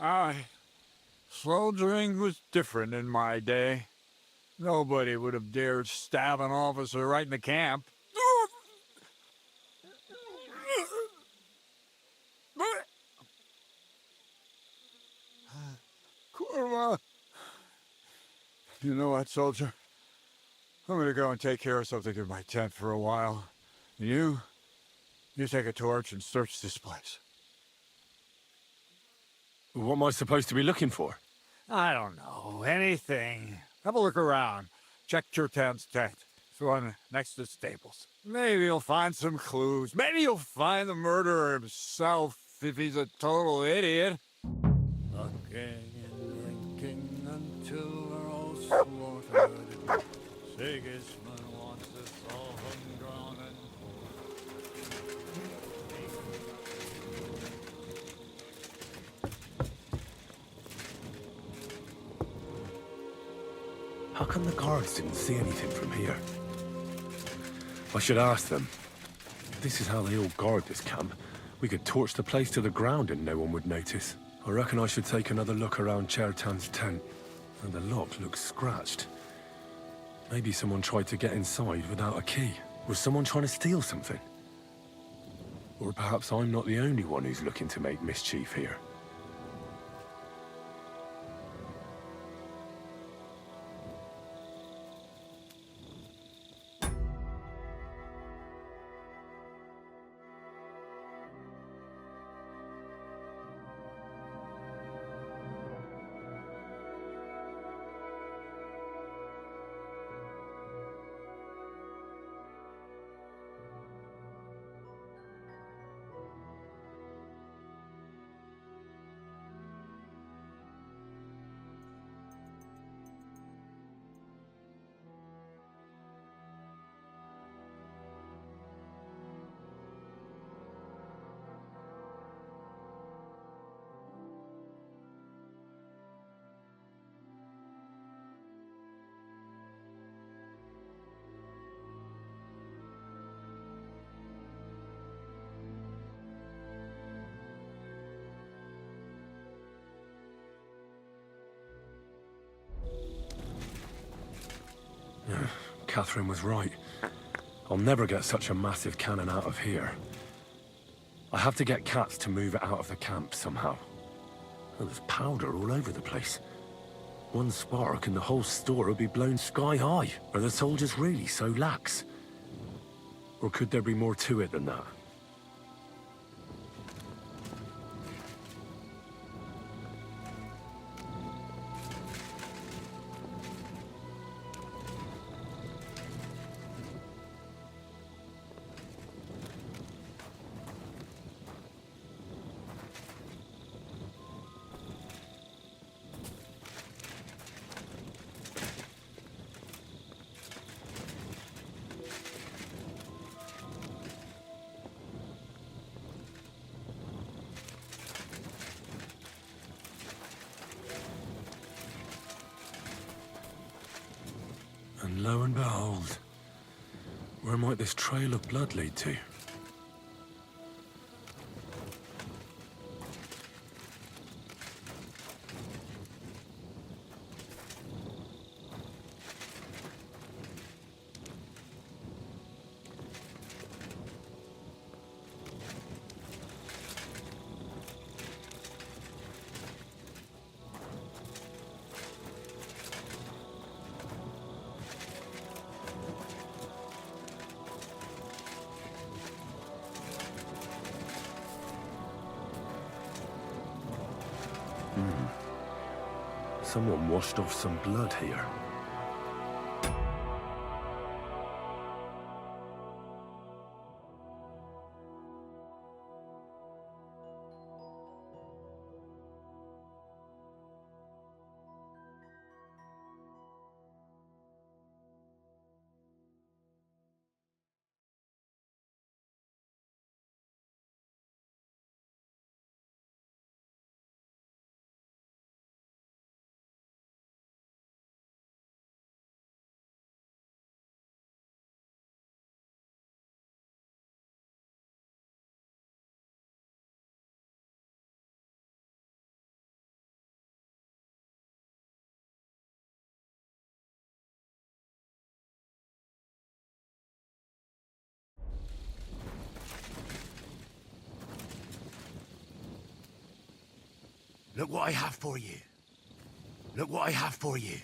I Soldiering was different in my day. Nobody would have dared stab an officer right in the camp. Kurva! You know what, soldier? I'm gonna go and take care of something in my tent for a while. You take a torch and search this place. What am I supposed to be looking for? I don't know, anything. Have a look around. Check Turtan's tent. It's one next to the stables. Maybe you'll find some clues. Maybe you'll find the murderer himself if he's a total idiot. Looking and linking until we're all slaughtered. Sigismund wants us all hung, drawn, and How come the guards didn't see anything from here? I should ask them. If this is how they all guard this camp, we could torch the place to the ground and no one would notice. I reckon I should take another look around Chertan's tent. And the lock looks scratched. Maybe someone tried to get inside without a key. Was someone trying to steal something? Or perhaps I'm not the only one who's looking to make mischief here. Catherine was right. I'll never get such a massive cannon out of here. I have to get Katz to move it out of the camp somehow. Oh, there's powder all over the place. One spark and the whole store will be blown sky high. Are the soldiers really so lax? Or could there be more to it than that? And lo and behold, where might this trail of blood lead to? Someone washed off some blood here. Look what I have for you. Look what I have for you.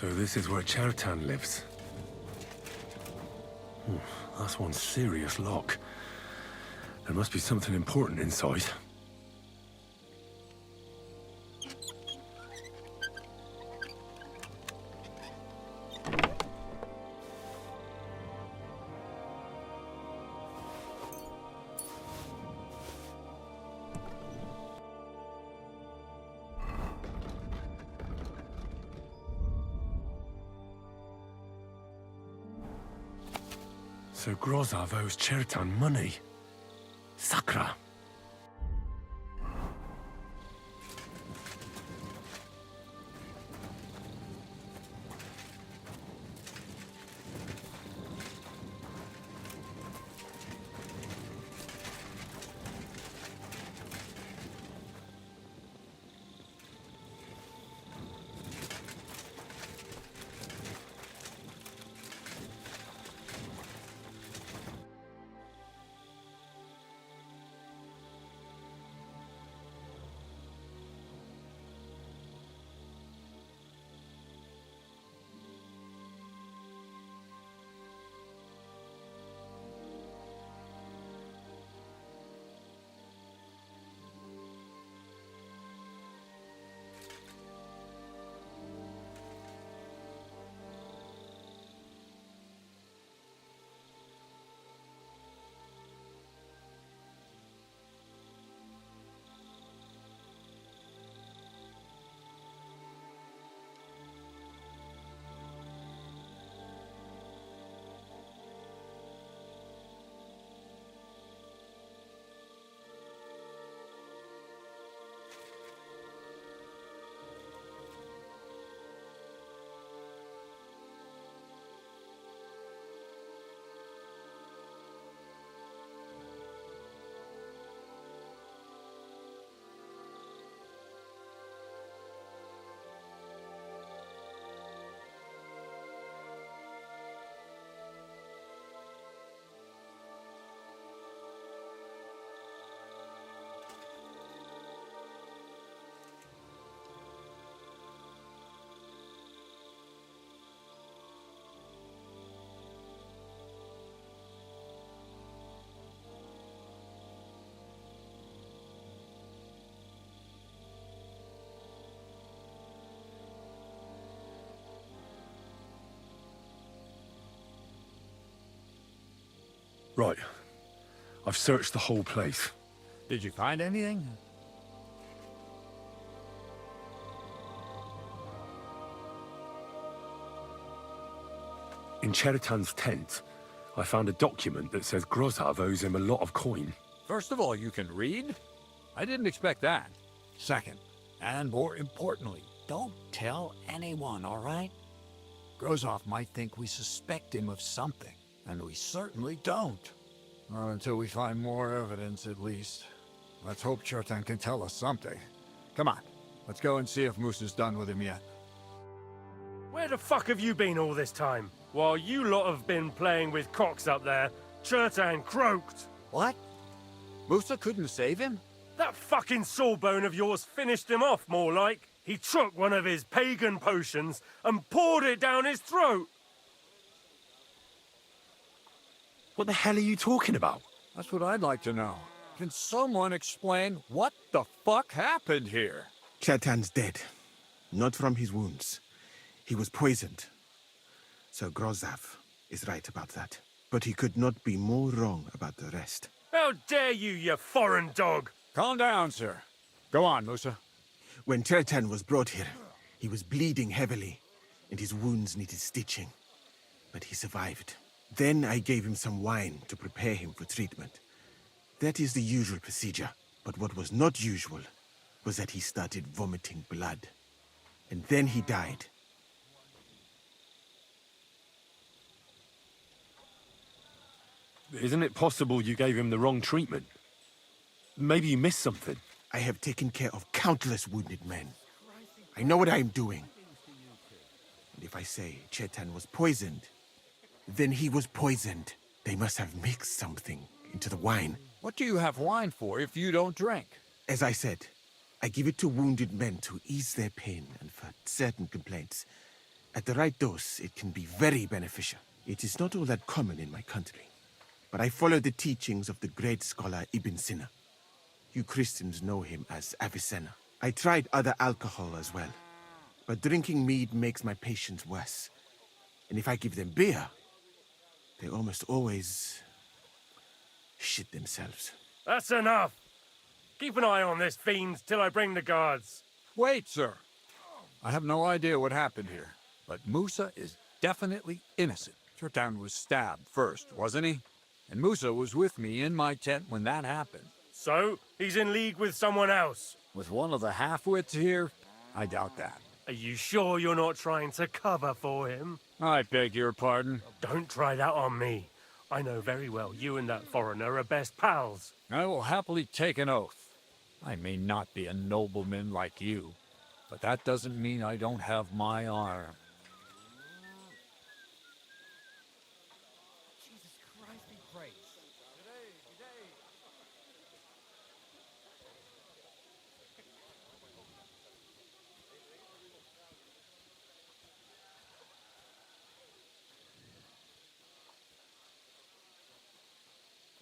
So this is where Chertan lives. That's one serious lock. There must be something important inside. So Grozov owes Chertan money. Sakra. Right. I've searched the whole place. Did you find anything? In Cheritan's tent, I found a document that says Grozov owes him a lot of coin. First of all, you can read? I didn't expect that. Second, and more importantly, don't tell anyone, all right? Grozov might think we suspect him of something, and we certainly don't. Not until we find more evidence, at least. Let's hope Chertan can tell us something. Come on, let's go and see if Moose is done with him yet. Where the fuck have you been all this time? While you lot have been playing with cocks up there, Chertan croaked. What? Musa couldn't save him? That fucking sawbone of yours finished him off, more like. He took one of his pagan potions and poured it down his throat. What the hell are you talking about? That's what I'd like to know. Can someone explain what the fuck happened here? Chetan's dead. Not from his wounds. He was poisoned. So Grozov is right about that. But he could not be more wrong about the rest. How dare you, you foreign dog! Calm down, sir. Go on, Musa. When Chetan was brought here, he was bleeding heavily, and his wounds needed stitching. But he survived. Then I gave him some wine to prepare him for treatment. That is the usual procedure. But what was not usual was that he started vomiting blood. And then he died. Isn't it possible you gave him the wrong treatment? Maybe you missed something. I have taken care of countless wounded men. I know what I am doing. And if I say Chetan was poisoned, then he was poisoned. They must have mixed something into the wine. What do you have wine for if you don't drink? As I said, I give it to wounded men to ease their pain and for certain complaints. At the right dose, it can be very beneficial. It is not all that common in my country. But I follow the teachings of the great scholar Ibn Sina. You Christians know him as Avicenna. I tried other alcohol as well. But drinking mead makes my patients worse. And if I give them beer, they almost always shit themselves. That's enough! Keep an eye on this fiend till I bring the guards. Wait, sir. I have no idea what happened here, but Musa is definitely innocent. Chertan was stabbed first, wasn't he? And Musa was with me in my tent when that happened. So, he's in league with someone else. With one of the half-wits here? I doubt that. Are you sure you're not trying to cover for him? I beg your pardon. Don't try that on me. I know very well you and that foreigner are best pals. I will happily take an oath. I may not be a nobleman like you, but that doesn't mean I don't have my honor. Jesus Christ be praised.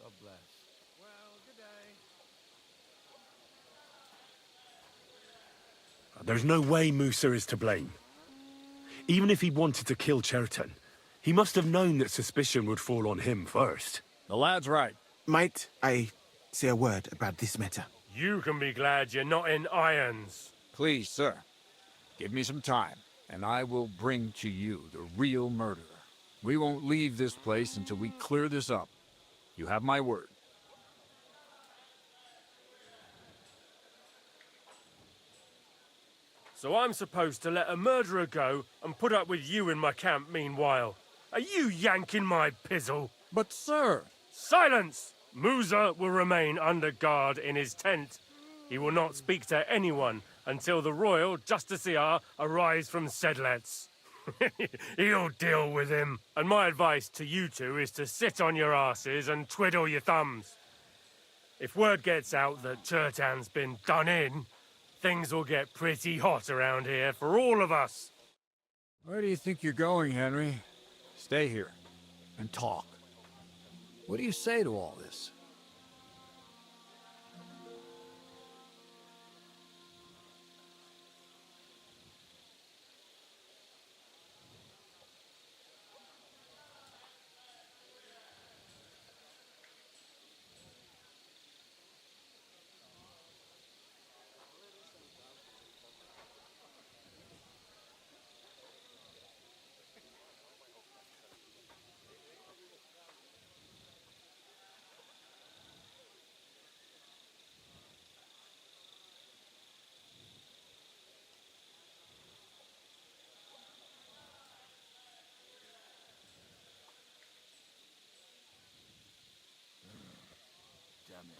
God bless. Well, good day. There's no way Musa is to blame. Even if he wanted to kill Chertan, he must have known that suspicion would fall on him first. The lad's right. Might I say a word about this matter? You can be glad you're not in irons. Please, sir, give me some time, and I will bring to you the real murderer. We won't leave this place until we clear this up. You have my word. So I'm supposed to let a murderer go and put up with you in my camp meanwhile. Are you yanking my pizzle? But, sir... Silence! Musa will remain under guard in his tent. He will not speak to anyone until the royal justiciar arrives from Sedlets. He'll deal with him. And my advice to you two is to sit on your asses and twiddle your thumbs. If word gets out that Chertan's been done in, things will get pretty hot around here for all of us. Where do you think you're going, Henry? Stay here and talk. What do you say to all this? damn it.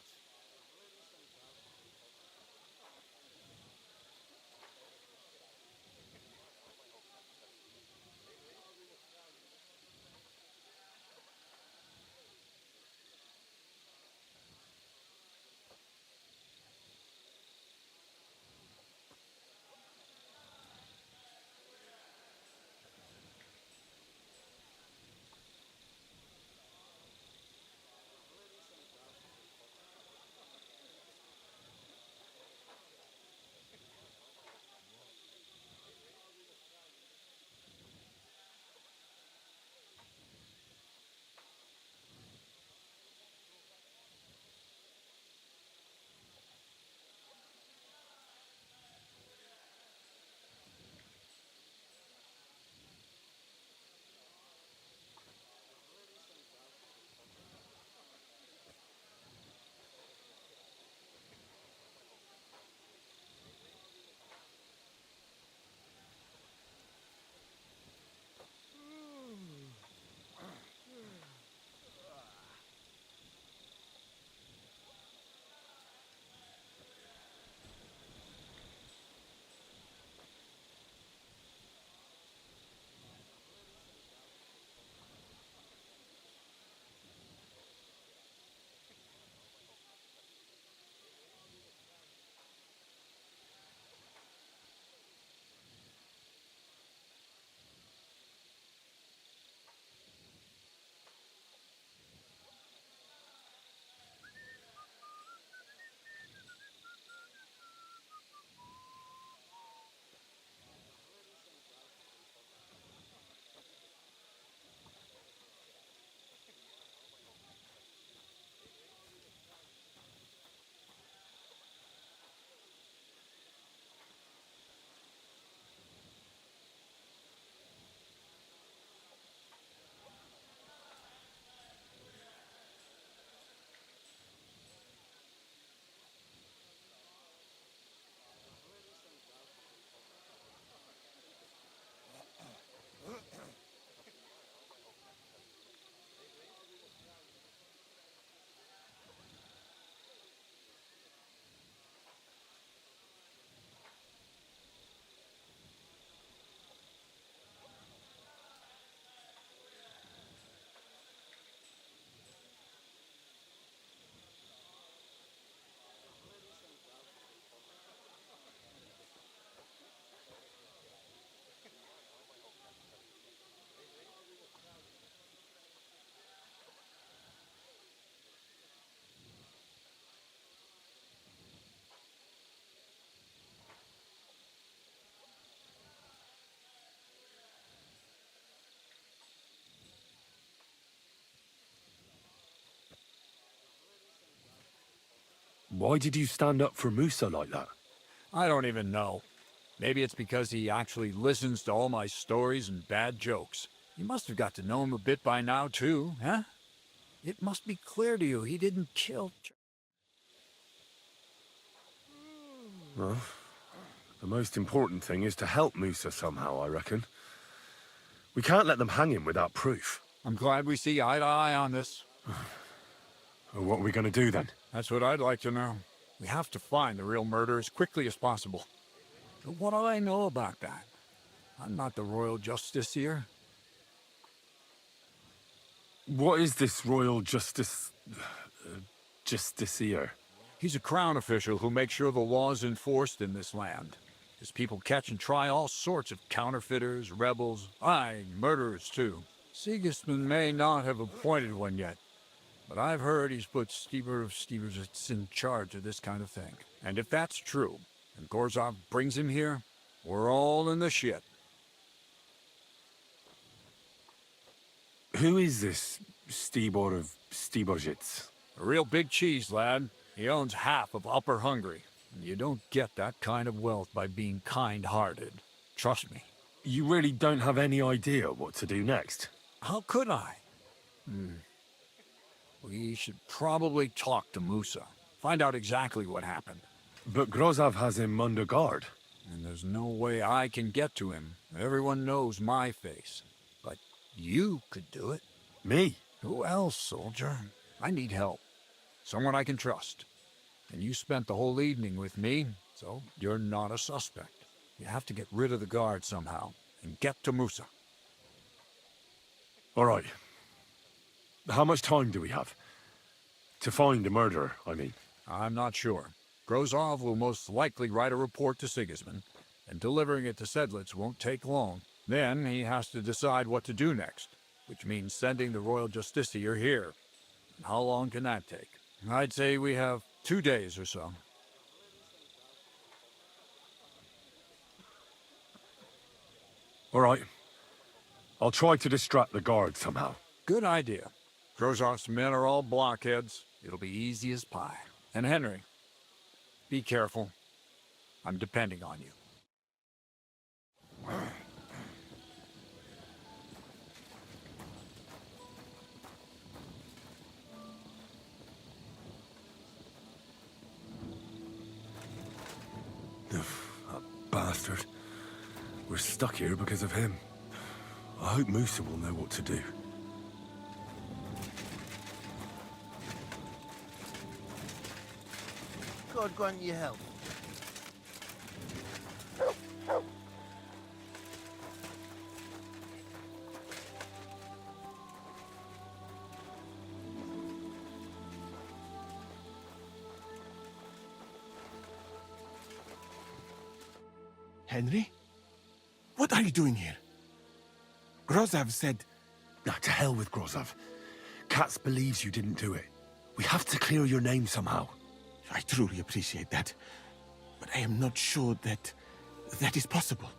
Why did you stand up for Musa like that? I don't even know. Maybe it's because he actually listens to all my stories and bad jokes. You must have got to know him a bit by now, too, huh? It must be clear to you he didn't kill... Well, the most important thing is to help Musa somehow, I reckon. We can't let them hang him without proof. I'm glad we see eye to eye on this. Well, what are we going to do then? That's what I'd like to know. We have to find the real murderer as quickly as possible. But what do I know about that? I'm not the royal justiciar. What is this royal justiciar? He's a crown official who makes sure the law is enforced in this land. His people catch and try all sorts of counterfeiters, rebels, aye, murderers too. Sigismund may not have appointed one yet, but I've heard he's put Steber of Stebersitz in charge of this kind of thing. And if that's true, and Gorzov brings him here, we're all in the shit. Who is this Stibor of Stebersitz? A real big cheese, lad. He owns half of Upper Hungary. And you don't get that kind of wealth by being kind-hearted. Trust me. You really don't have any idea what to do next? How could I? We should probably talk to Musa. Find out exactly what happened. But Grozov has him under guard. And there's no way I can get to him. Everyone knows my face. But you could do it. Me? Who else, soldier? I need help. someone I can trust. And you spent the whole evening with me, so you're not a suspect. You have to get rid of the guard somehow, and get to Musa. All right. How much time do we have? To find the murderer, I mean. I'm not sure. Grozov will most likely write a report to Sigismund, and delivering it to Sedlitz won't take long. Then he has to decide what to do next, which means sending the Royal Justiciar here. And how long can that take? I'd say we have 2 days or so. All right. I'll try to distract the guard somehow. Good idea. Grozov's men are all blockheads. It'll be easy as pie. And Henry, be careful. I'm depending on you. That bastard. We're stuck here because of him. I hope Musa will know what to do. God grant you help. Henry? What are you doing here? Grozov said... Nah, to hell with Grozov. Katz believes you didn't do it. We have to clear your name somehow. I truly appreciate that, but I am not sure that is possible.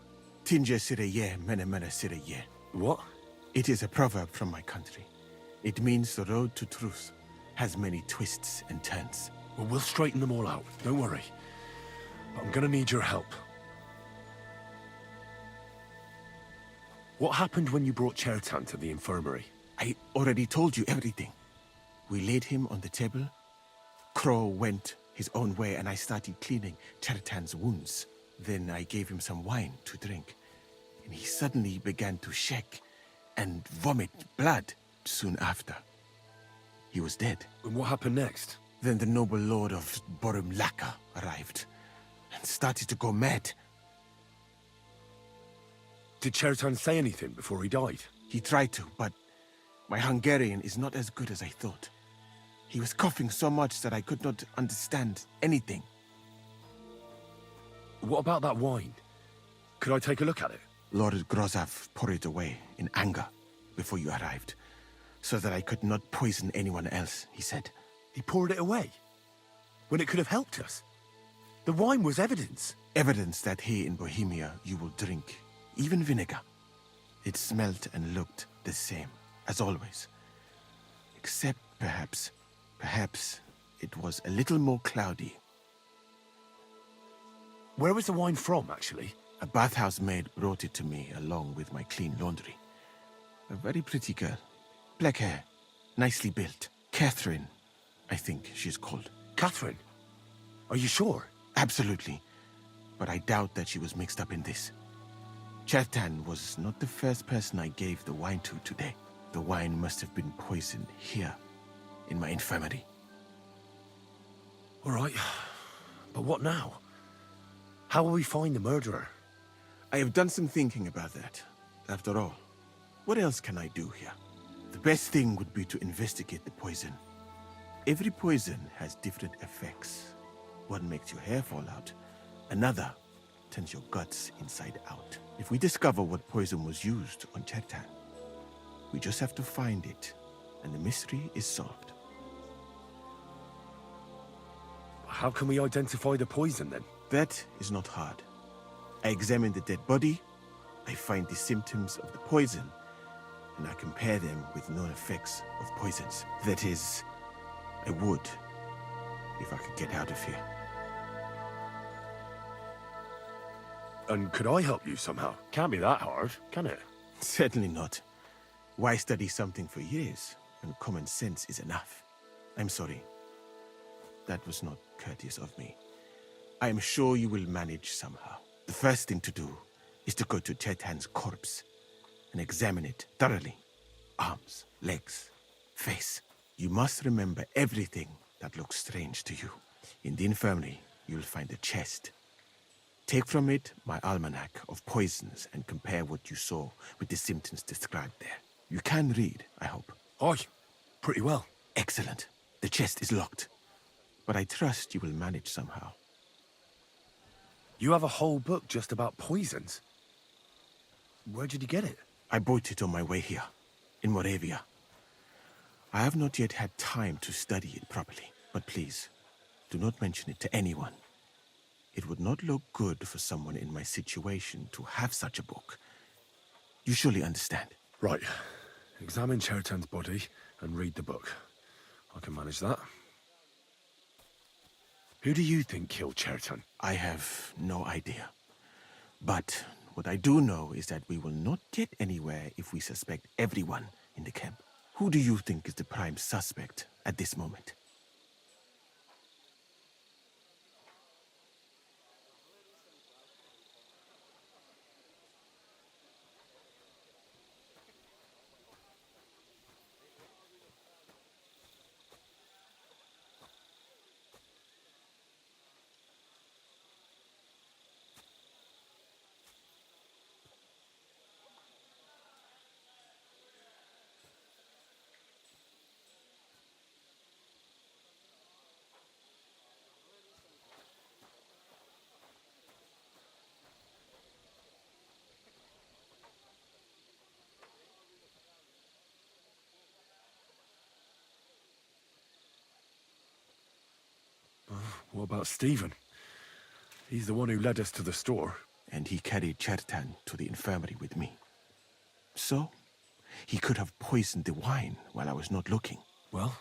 Tinja sireye, mene mene sireye. What? It is a proverb from my country. It means the road to truth has many twists and turns. Well, we'll straighten them all out. Don't worry. But I'm gonna need your help. What happened when you brought Chertan to the infirmary? I already told you everything. We laid him on the table. Crow went his own way and I started cleaning Chertan's wounds. Then I gave him some wine to drink. And he suddenly began to shake and vomit blood soon after. He was dead. And what happened next? Then the noble lord of Borumlaka arrived and started to go mad. Did Chertan say anything before he died? He tried to, but my Hungarian is not as good as I thought. He was coughing so much that I could not understand anything. What about that wine? Could I take a look at it? Lord Grozov poured it away in anger before you arrived, so that I could not poison anyone else, he said. He poured it away? When it could have helped us? The wine was evidence. Evidence that here in Bohemia you will drink even vinegar. It smelt and looked the same as always. Except perhaps it was a little more cloudy. Where was the wine from, actually? A bathhouse maid brought it to me along with my clean laundry. A very pretty girl. Black hair, nicely built. Catherine, I think she's called. Catherine? Are you sure? Absolutely. But I doubt that she was mixed up in this. Chertan was not the first person I gave the wine to today. The wine must have been poisoned here, in my infirmary. All right. But what now? How will we find the murderer? I have done some thinking about that. After all, what else can I do here? The best thing would be to investigate the poison. Every poison has different effects. One makes your hair fall out. Another turns your guts inside out. If we discover what poison was used on Chertan, we just have to find it, and the mystery is solved. How can we identify the poison, then? That is not hard. I examine the dead body, I find the symptoms of the poison, and I compare them with known effects of poisons. That is, I would, if I could get out of here. And could I help you somehow? Can't be that hard, can it? Certainly not. Why study something for years when common sense is enough? I'm sorry. That was not courteous of me. I am sure you will manage somehow. The first thing to do is to go to Chertan's corpse and examine it thoroughly. Arms, legs, face. You must remember everything that looks strange to you. In the infirmary, you'll find a chest. Take from it my almanac of poisons and compare what you saw with the symptoms described there. You can read, I hope. Aye, pretty well. Excellent. The chest is locked. But I trust you will manage somehow. You have a whole book just about poisons? Where did you get it? I bought it on my way here, in Moravia. I have not yet had time to study it properly, but please, do not mention it to anyone. It would not look good for someone in my situation to have such a book. You surely understand. Right. Examine Chertan's body and read the book. I can manage that. Who do you think killed Chertan? I have no idea. But what I do know is that we will not get anywhere if we suspect everyone in the camp. Who do you think is the prime suspect at this moment? What about Stephen? He's the one who led us to the store. And he carried Chertan to the infirmary with me. So, he could have poisoned the wine while I was not looking. Well,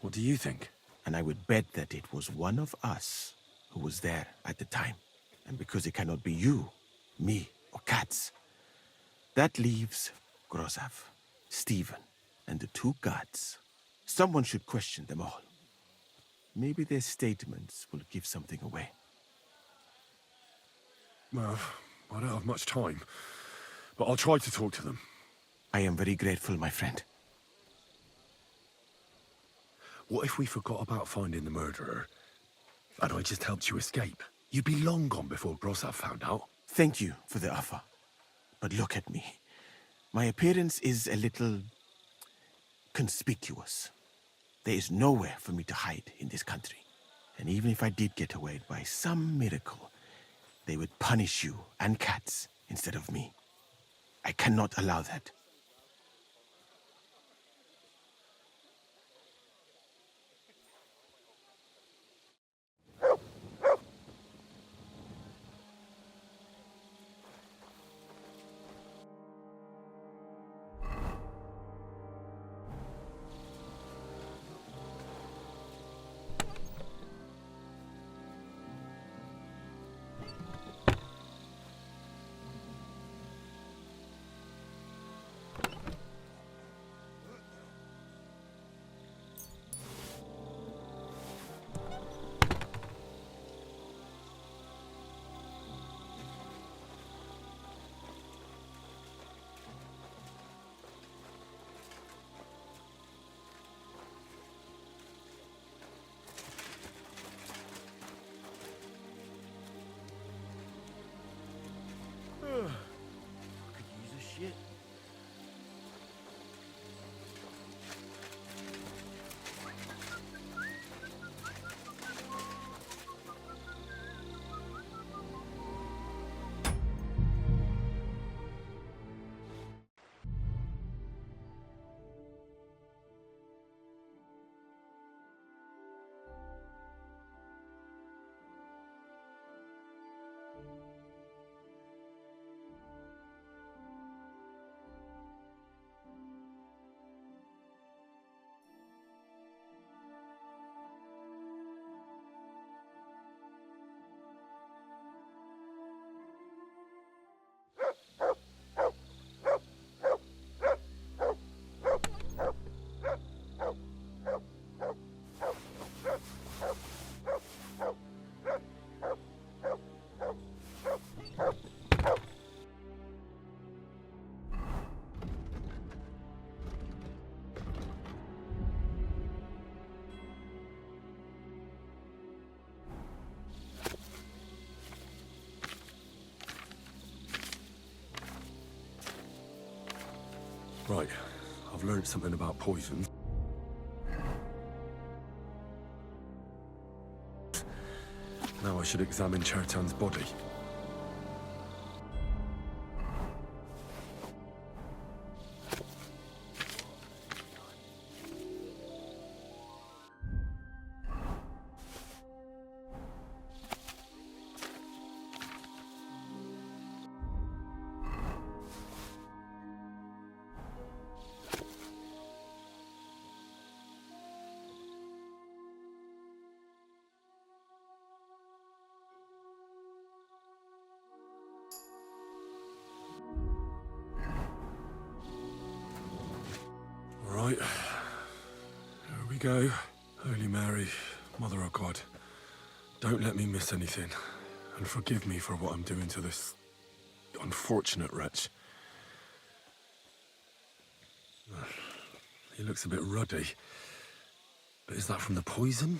what do you think? And I would bet that it was one of us who was there at the time. And because it cannot be you, me, or Katz, that leaves Grozav, Stephen, and the two guards. Someone should question them all. Maybe their statements will give something away. Well, I don't have much time, but I'll try to talk to them. I am very grateful, my friend. What if we forgot about finding the murderer, and I just helped you escape? You'd be long gone before Grozav found out. Thank you for the offer. But look at me. My appearance is a little conspicuous. There is nowhere for me to hide in this country. And even if I did get away by some miracle, they would punish you and Katz instead of me. I cannot allow that. Right, I've learned something about poison. Now I should examine Chertan's body. Right, here we go. Holy Mary, Mother of God, don't let me miss anything, and forgive me for what I'm doing to this unfortunate wretch. He looks a bit ruddy, but is that from the poison,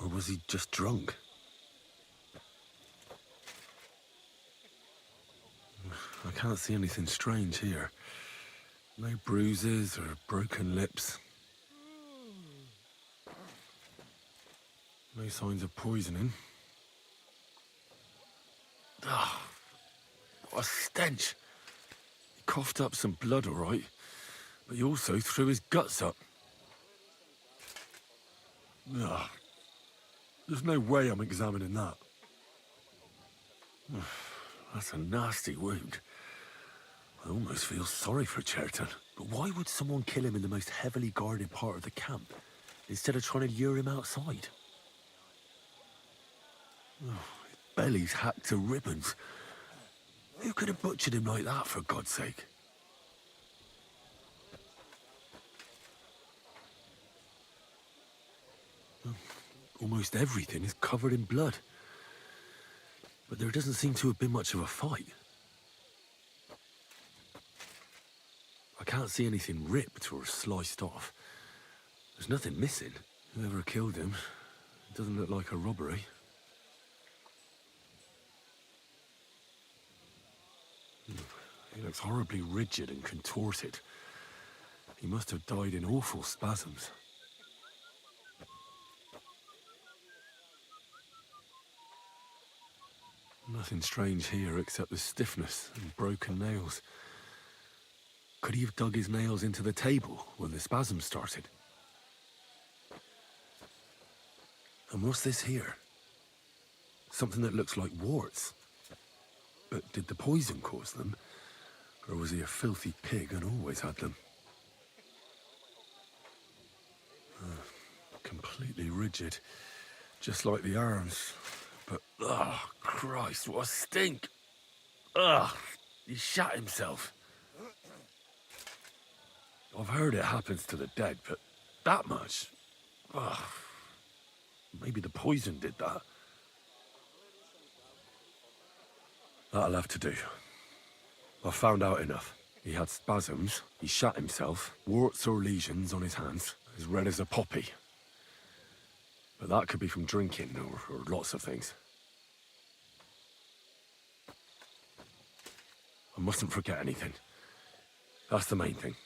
or was he just drunk? I can't see anything strange here. No bruises or broken lips. No signs of poisoning. Ah, what a stench. He coughed up some blood, all right, but he also threw his guts up. Ah, there's no way I'm examining that. That's a nasty wound. I almost feel sorry for Chertan. But why would someone kill him in the most heavily guarded part of the camp, instead of trying to lure him outside? Oh, his belly's hacked to ribbons. Who could have butchered him like that, for God's sake? Almost everything is covered in blood. But there doesn't seem to have been much of a fight. I can't see anything ripped or sliced off. There's nothing missing. Whoever killed him, it doesn't look like a robbery. He looks horribly rigid and contorted. He must have died in awful spasms. Nothing strange here except the stiffness and broken nails. Could he have dug his nails into the table when the spasm started? And what's this here? Something that looks like warts. But did the poison cause them? Or was he a filthy pig and always had them? Completely rigid. Just like the arms. But, oh, Christ, what a stink! Ugh, he shat himself. I've heard it happens to the dead, but that much? Ugh. Maybe the poison did that. That'll have to do. I've found out enough. He had spasms, he shat himself, warts or lesions on his hands, as red as a poppy. But that could be from drinking or lots of things. I mustn't forget anything. That's the main thing.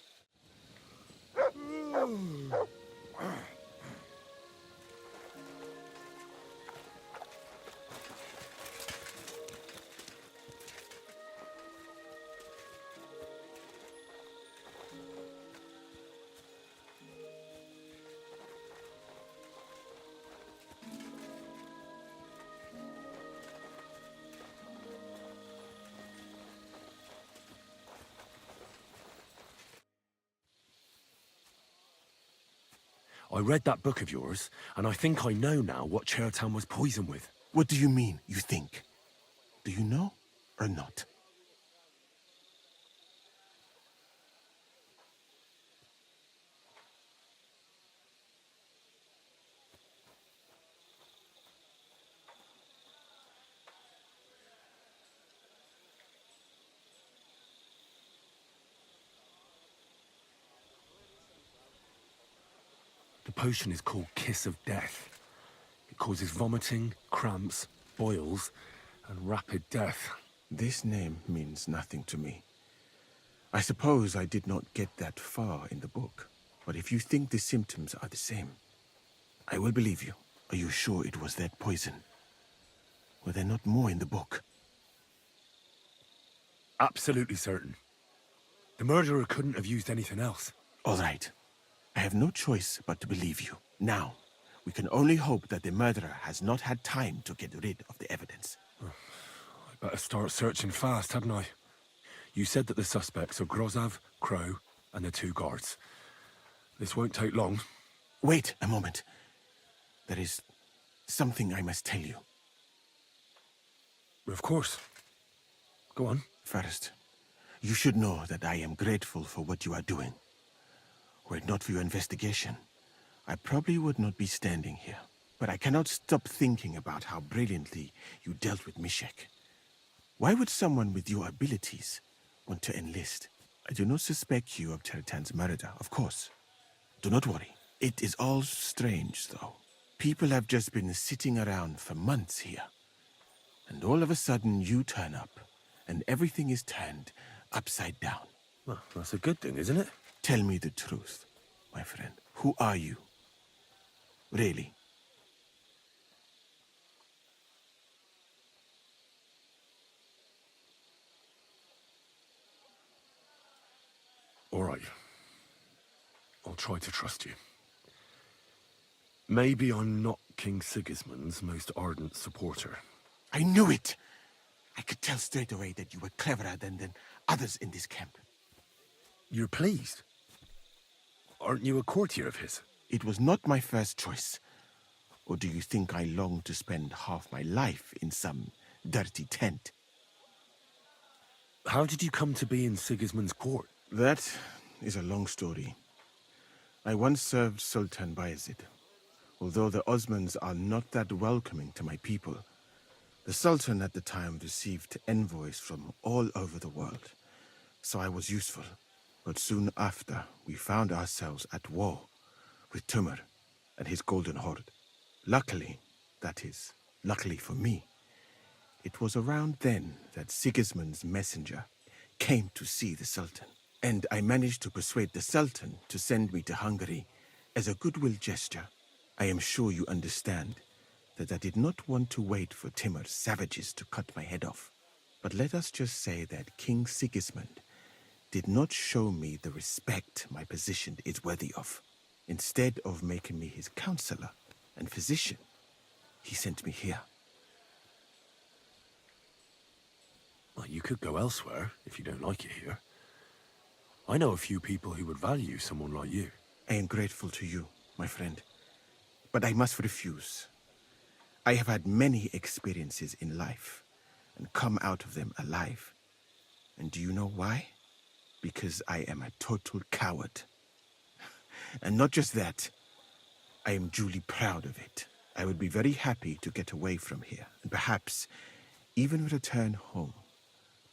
I read that book of yours, and I think I know now what Chertan was poisoned with. What do you mean, you think? Do you know or not? The potion is called Kiss of Death. It causes vomiting, cramps, boils, and rapid death. This name means nothing to me. I suppose I did not get that far in the book, but if you think the symptoms are the same, I will believe you. Are you sure it was that poison? Were there not more in the book? Absolutely certain. The murderer couldn't have used anything else. All right. I have no choice but to believe you. Now, we can only hope that the murderer has not had time to get rid of the evidence. I better start searching fast, hadn't I? You said that the suspects are Grozav, Crow, and the 2 guards. This won't take long. Wait a moment. There is something I must tell you. Of course. Go on. First, you should know that I am grateful for what you are doing. Were it not for your investigation, I probably would not be standing here. But I cannot stop thinking about how brilliantly you dealt with Mishek. Why would someone with your abilities want to enlist? I do not suspect you of Teritan's murder, of course. Do not worry. It is all strange, though. People have just been sitting around for months here. And all of a sudden you turn up, and everything is turned upside down. Well, that's a good thing, isn't it? Tell me the truth, my friend. Who are you? Really? All right. I'll try to trust you. Maybe I'm not King Sigismund's most ardent supporter. I knew it! I could tell straight away that you were cleverer than others in this camp. You're pleased? Aren't you a courtier of his? It was not my first choice. Or do you think I long to spend half my life in some dirty tent? How did you come to be in Sigismund's court? That is a long story. I once served Sultan Bayezid. Although the Osmans are not that welcoming to my people, the Sultan at the time received envoys from all over the world, so I was useful. But soon after, we found ourselves at war with Tumur and his Golden Horde. Luckily, that is, luckily for me, it was around then that Sigismund's messenger came to see the Sultan. And I managed to persuade the Sultan to send me to Hungary as a goodwill gesture. I am sure you understand that I did not want to wait for Timur's savages to cut my head off. But let us just say that King Sigismund did not show me the respect my position is worthy of. Instead of making me his counselor and physician, he sent me here. Well, you could go elsewhere if you don't like it here. I know a few people who would value someone like you. I am grateful to you, my friend. But I must refuse. I have had many experiences in life and come out of them alive. And do you know why? Because I am a total coward. And not just that, I am duly proud of it. I would be very happy to get away from here and perhaps even return home,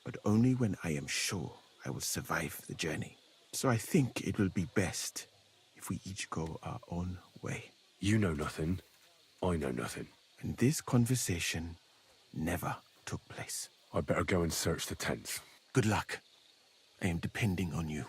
but only when I am sure I will survive the journey. So I think it will be best if we each go our own way. You know nothing. I know nothing. And this conversation never took place. I'd better go and search the tents. Good luck. I am depending on you.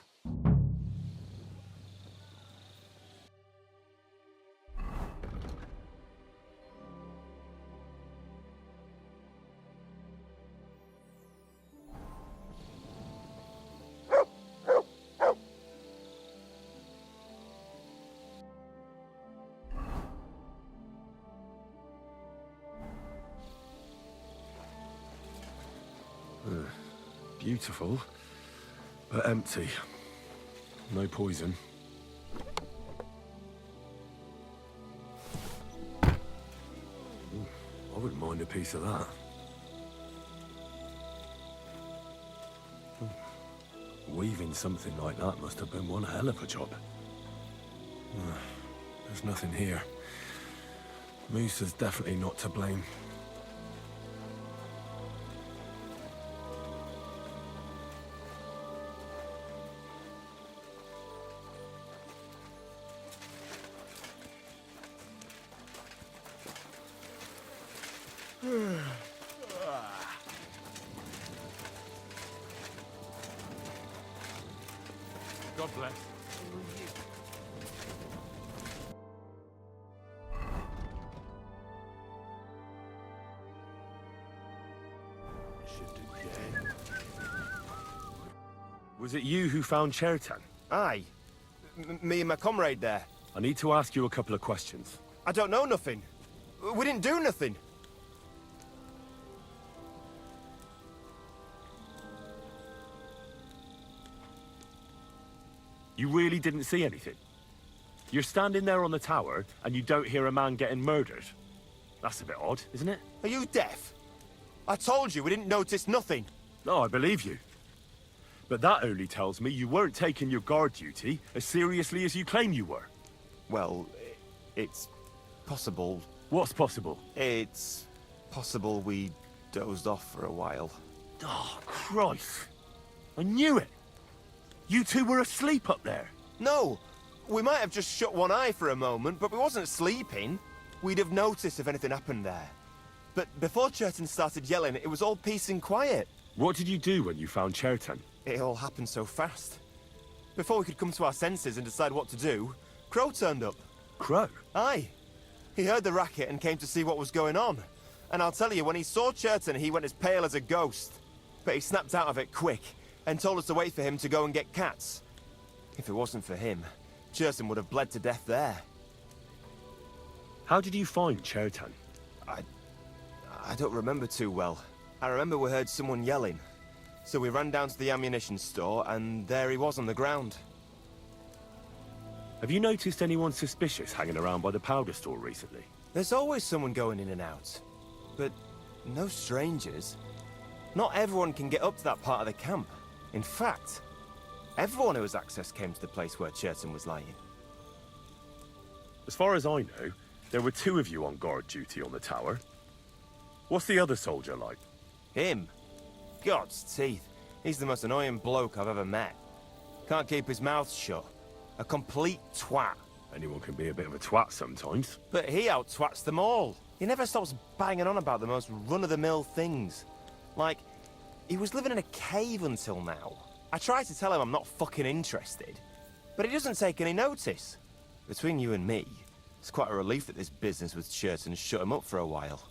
Beautiful, but empty. No poison. Ooh, I wouldn't mind a piece of that. Weaving something like that must have been one hell of a job. There's nothing here. Moose is definitely not to blame. God bless. Was it you who found Chertan? Aye. Me and my comrade there. I need to ask you a couple of questions. I don't know nothing. We didn't do nothing. You really didn't see anything? You're standing there on the tower, and you don't hear a man getting murdered? That's a bit odd, isn't it? Are you deaf? I told you we didn't notice nothing. No, I believe you. But that only tells me you weren't taking your guard duty as seriously as you claim you were. Well, it's possible. What's possible? It's possible we dozed off for a while. Oh, Christ. I knew it. You two were asleep up there. No, we might have just shut one eye for a moment, but we wasn't sleeping. We'd have noticed if anything happened there. But before Chertan started yelling, it was all peace and quiet. What did you do when you found Chertan? It all happened so fast. Before we could come to our senses and decide what to do, Crow turned up. Crow? Aye. He heard the racket and came to see what was going on. And I'll tell you, when he saw Chertan, he went as pale as a ghost. But he snapped out of it quick and told us to wait for him to go and get cats. If it wasn't for him, Chertan would have bled to death there. How did you find Chertan? I don't remember too well. I remember we heard someone yelling. So we ran down to the ammunition store, and there he was on the ground. Have you noticed anyone suspicious hanging around by the powder store recently? There's always someone going in and out. But no strangers. Not everyone can get up to that part of the camp. In fact, everyone who has access came to the place where Chertan was lying. As far as I know, there were two of you on guard duty on the tower. What's the other soldier like? Him? God's teeth. He's the most annoying bloke I've ever met. Can't keep his mouth shut. A complete twat. Anyone can be a bit of a twat sometimes. But he out-twats them all. He never stops banging on about the most run-of-the-mill things. Like, he was living in a cave until now. I tried to tell him I'm not fucking interested, but he doesn't take any notice. Between you and me, it's quite a relief that this business with Chertan shut him up for a while.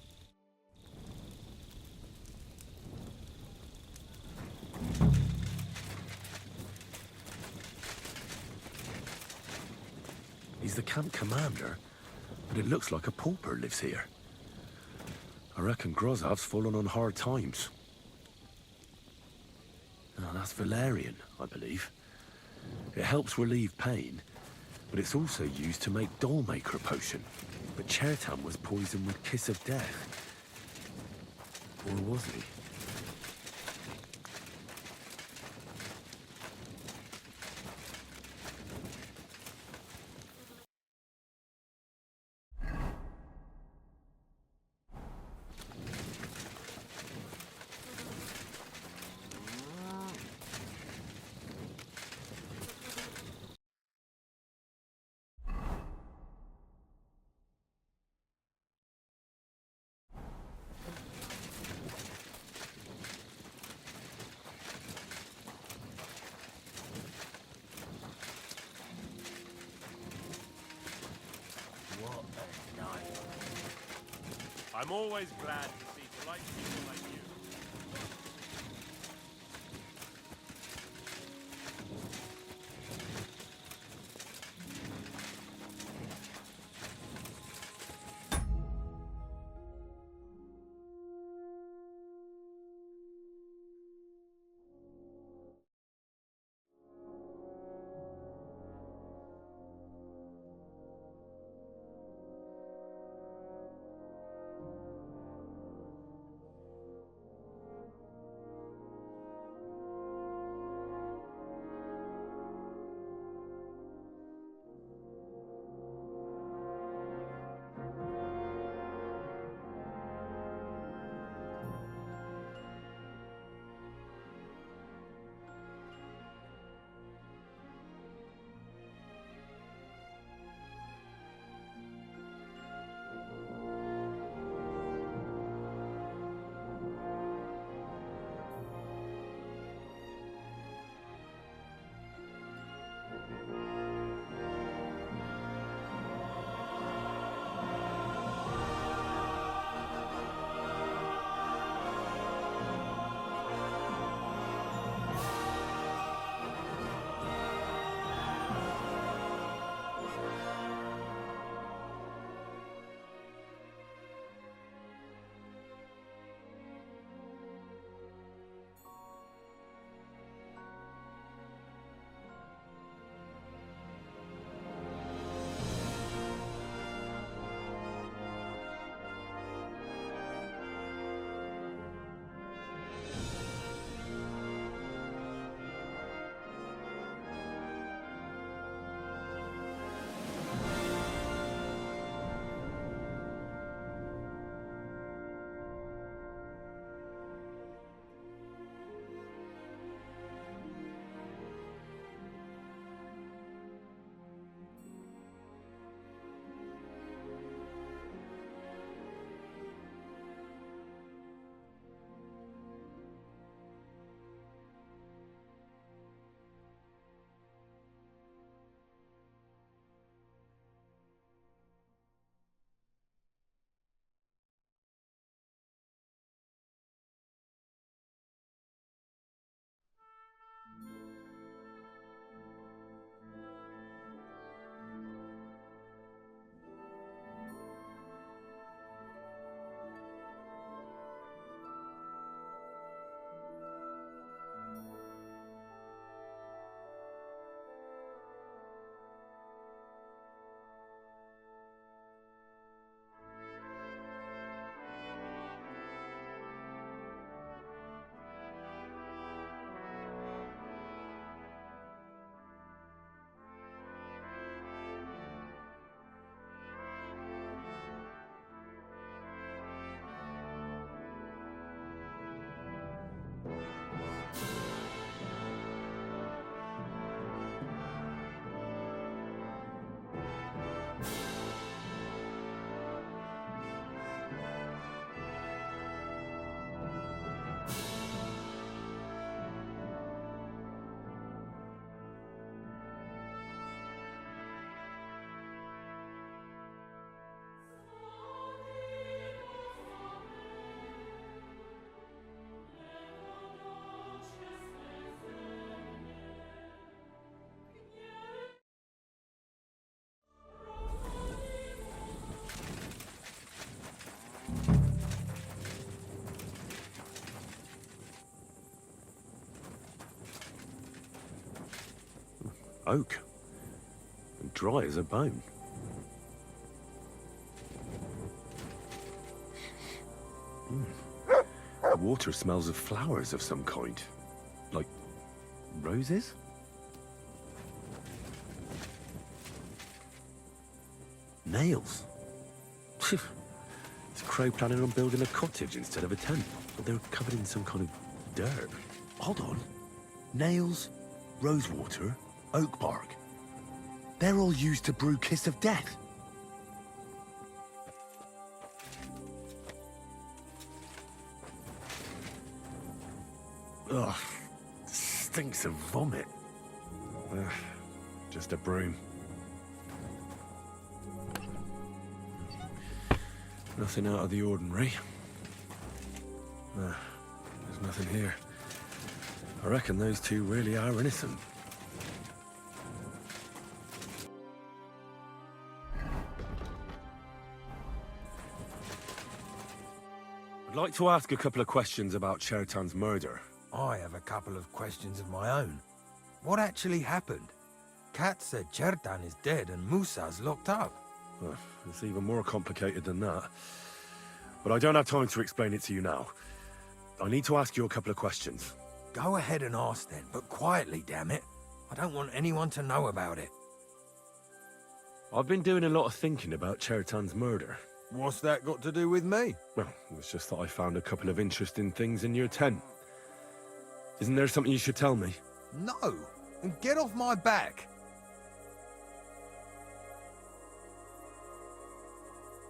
He's the camp commander, but it looks like a pauper lives here. I reckon Grozav's fallen on hard times. Oh, that's valerian, I believe. It helps relieve pain, but it's also used to make dollmaker potion. But Chertan was poisoned with Kiss of Death. Or was he? I'm always glad to see polite people like you. Oak. And dry as a bone. The water smells of flowers of some kind. Like roses? Nails. Is Crow planning on building a cottage instead of a tent? But they're covered in some kind of dirt. Hold on. Nails, rosewater, oak bark. They're all used to brew Kiss of Death. Ugh. Stinks of vomit. Ugh. Just a broom. Nothing out of the ordinary. There's nothing here. I reckon those two really are innocent. I'd like to ask a couple of questions about Chertan's murder. I have a couple of questions of my own. What actually happened? Kat said Chertan is dead and Musa's locked up. It's even more complicated than that. But I don't have time to explain it to you now. I need to ask you a couple of questions. Go ahead and ask then, but quietly, damn it. I don't want anyone to know about it. I've been doing a lot of thinking about Chertan's murder. What's that got to do with me? Well, it's just that I found a couple of interesting things in your tent. Isn't there something you should tell me? No! And get off my back!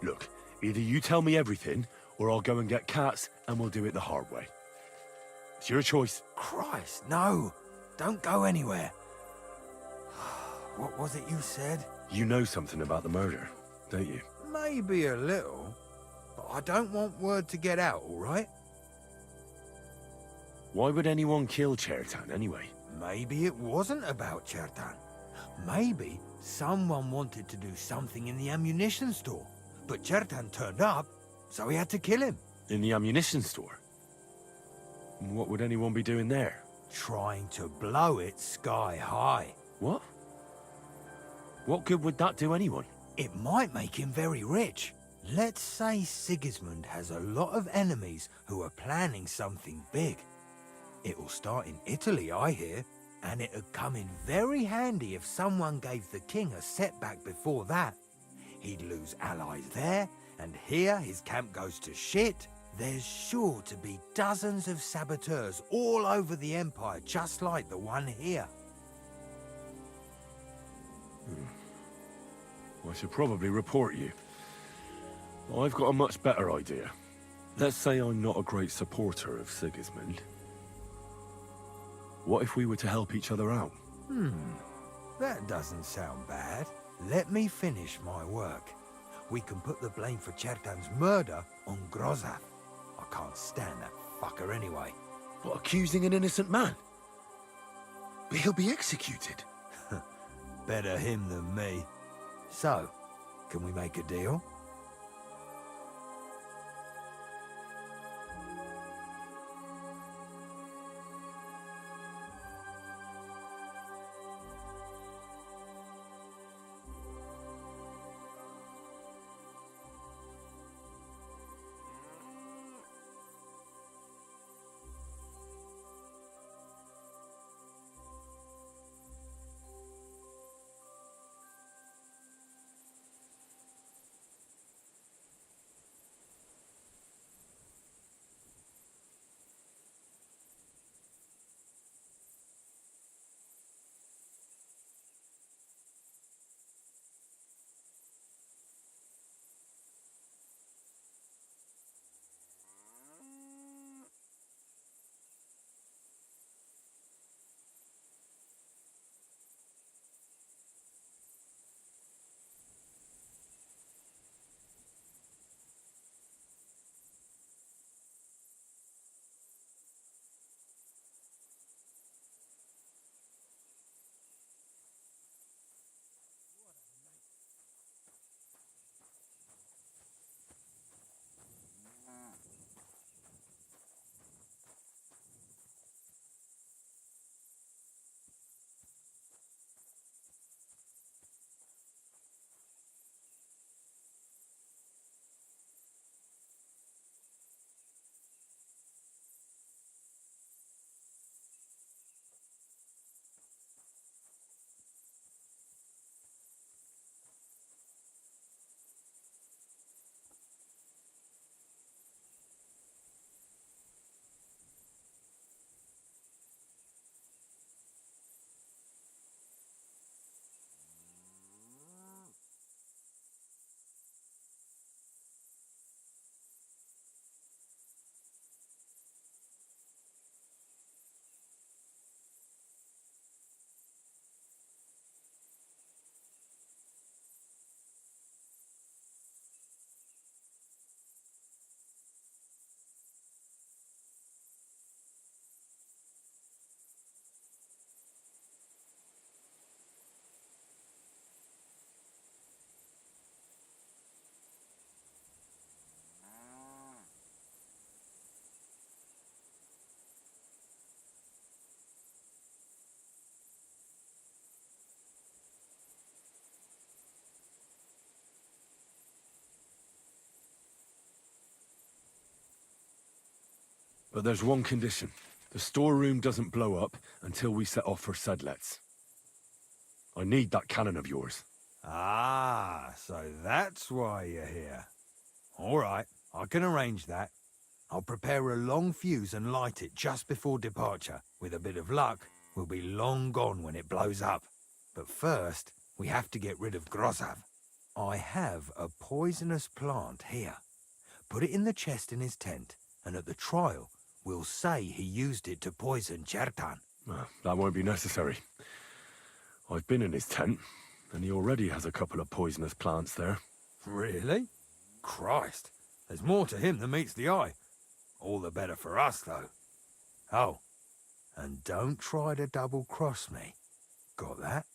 Look, either you tell me everything, or I'll go and get Cats, and we'll do it the hard way. It's your choice. Christ, no! Don't go anywhere. What was it you said? You know something about the murder, don't you? Maybe a little, but I don't want word to get out, all right? Why would anyone kill Chertan anyway? Maybe it wasn't about Chertan. Maybe someone wanted to do something in the ammunition store, but Chertan turned up, so he had to kill him. In the ammunition store? And what would anyone be doing there? Trying to blow it sky high. What? What good would that do anyone? It might make him very rich. Let's say Sigismund has a lot of enemies who are planning something big. It will start in Italy, I hear, and it'd come in very handy if someone gave the king a setback before that. He'd lose allies there, and here his camp goes to shit. There's sure to be dozens of saboteurs all over the Empire, just like the one here. I should probably report you. I've got a much better idea. Let's say I'm not a great supporter of Sigismund. What if we were to help each other out? That doesn't sound bad. Let me finish my work. We can put the blame for Chertan's murder on Grozath. I can't stand that fucker anyway. What, accusing an innocent man? But he'll be executed. Better him than me. So, can we make a deal? But there's one condition. The storeroom doesn't blow up until we set off for Sedlets. I need that cannon of yours. Ah, so that's why you're here. All right, I can arrange that. I'll prepare a long fuse and light it just before departure. With a bit of luck, we'll be long gone when it blows up. But first, we have to get rid of Grozav. I have a poisonous plant here. Put it in the chest in his tent, and at the trial, we'll say he used it to poison Chertan. That won't be necessary. I've been in his tent, and he already has a couple of poisonous plants there. Really? Christ, there's more to him than meets the eye. All the better for us, though. Oh, and don't try to double-cross me. Got that?